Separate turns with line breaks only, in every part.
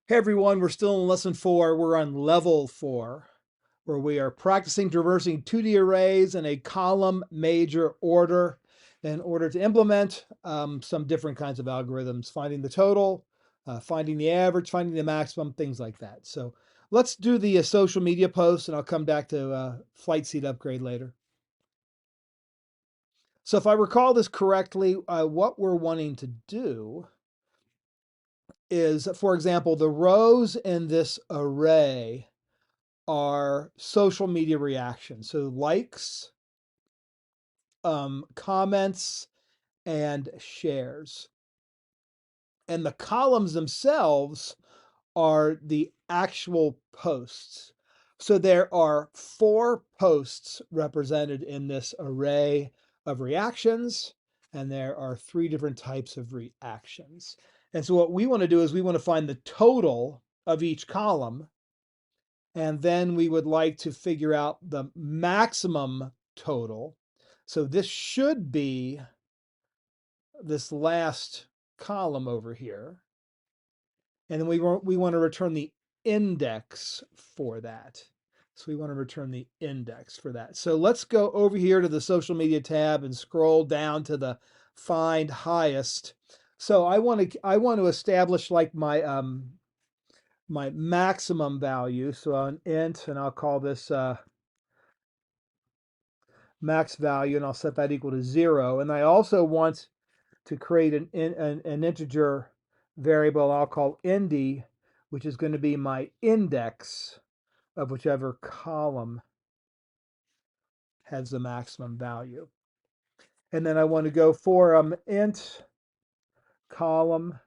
Hey everyone, we're still in lesson 4. We're on level 4, where we are practicing traversing 2D arrays in a column major order in order to implement some different kinds of algorithms, finding the total, finding the average, finding the maximum, things like that. So let's do the social media post, and I'll come back to flight seat upgrade later. So if I recall this correctly, what we're wanting to do is, for example, the rows in this array are social media reactions. So likes, comments, and shares. And the columns themselves are the actual posts. So there are 4 posts represented in this array of reactions, and there are 3 different types of reactions. And so what we want to do is we want to find the total of each column, and then we would like to figure out the maximum total. So this should be this last column over here. And then we want to return the index for that. So we want to return the index for that. So let's go over here to the social media tab and scroll down to the find highest. So I want to establish like my maximum value. So an int, and I'll call this max value, and I'll set that equal to 0. And I also want to create an integer variable I'll call ind, which is going to be my index of whichever column has the maximum value. And then I want to go for int column.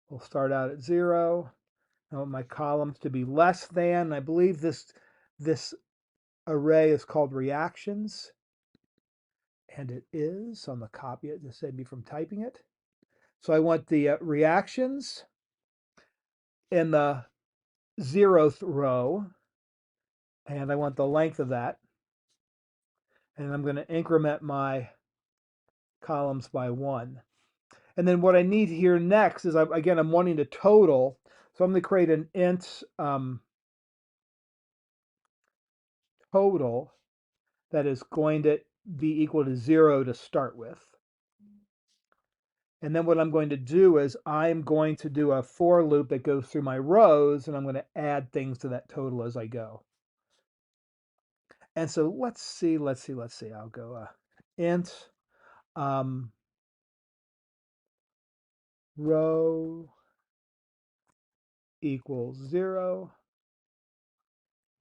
We'll start out at 0. I want my columns to be less than. I believe this array is called reactions, and it is. So I'm going to copy it to save me from typing it. So I want the reactions in the 0th row, and I want the length of that. And I'm going to increment my columns by 1. And then what I need here next is, again, I'm wanting to total. So I'm going to create an int total that is going to be equal to 0 to start with. And then what I'm going to do is I'm going to do a for loop that goes through my rows, and I'm going to add things to that total as I go. And so let's see. I'll go int row equals 0.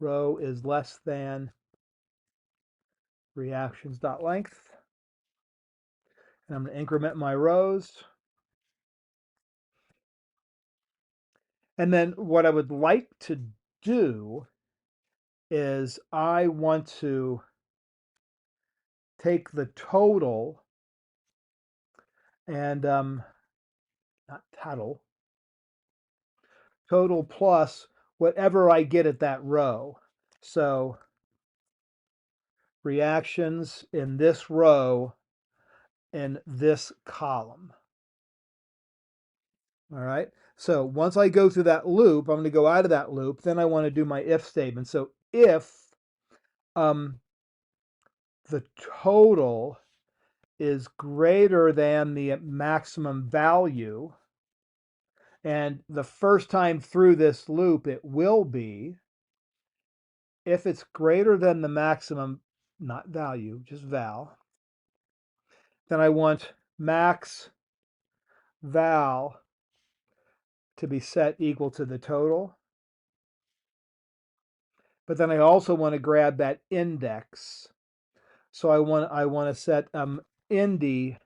Row is less than reactions.length. And I'm going to increment my rows. And then what I would like to do is I want to take the total and not total plus whatever I get at that row. So reactions in this row in this column. All right. So once I go through that loop, I'm going to go out of that loop. Then I want to do my if statement. So if the total is greater than the maximum value, and the first time through this loop it will be, if it's greater than the maximum, not value, just val, then I want max val to be set equal to the total. But then I also want to grab that index. So I want to set ind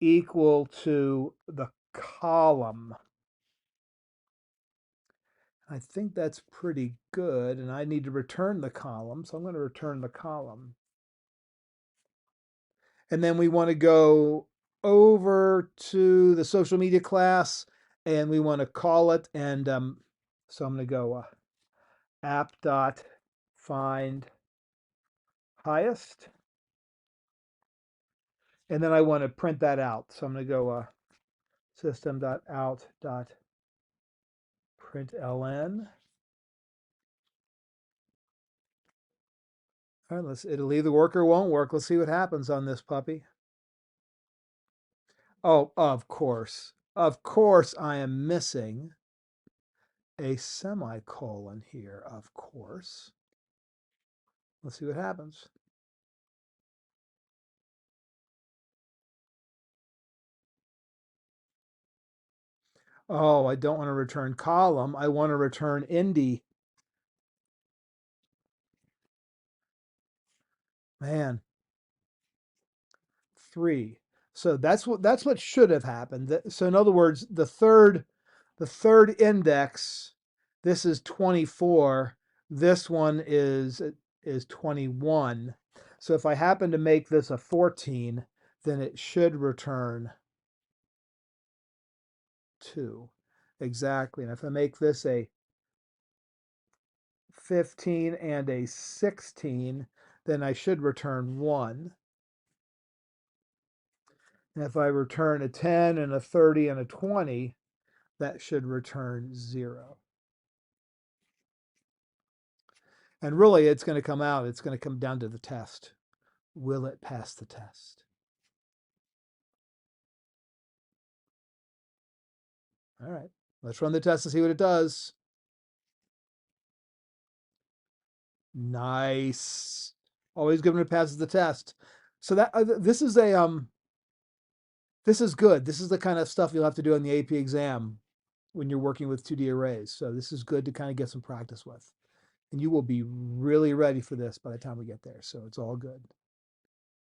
equal to the column. I think that's pretty good, and I need to return the column, so I'm going to return the column. And then we want to go over to the social media class, and we want to call it, and so I'm going to go app.find highest, and then I want to print that out. So I'm going to go system.out. Print ln. All right, it'll either work or won't work. Let's see what happens on this puppy. Oh, of course. Of course I am missing a semicolon here, of course. Let's see what happens. Oh, I don't want to return column. I want to return indie. Man, 3. So that's what should have happened. So in other words, the third index, this is 24. This one is 21. So if I happen to make this a 14, then it should return 2. Exactly. And if I make this a 15 and a 16, then I should return 1. And if I return a 10 and a 30 and a 20, that should return 0. And really, it's going to come down to the test. Will it pass the test? All right, let's run the test and see what it does. Nice. Always given it passes the test. So this is this is good. This is the kind of stuff you'll have to do in the AP exam when you're working with 2D arrays. So this is good to kind of get some practice with. And you will be really ready for this by the time we get there. So it's all good.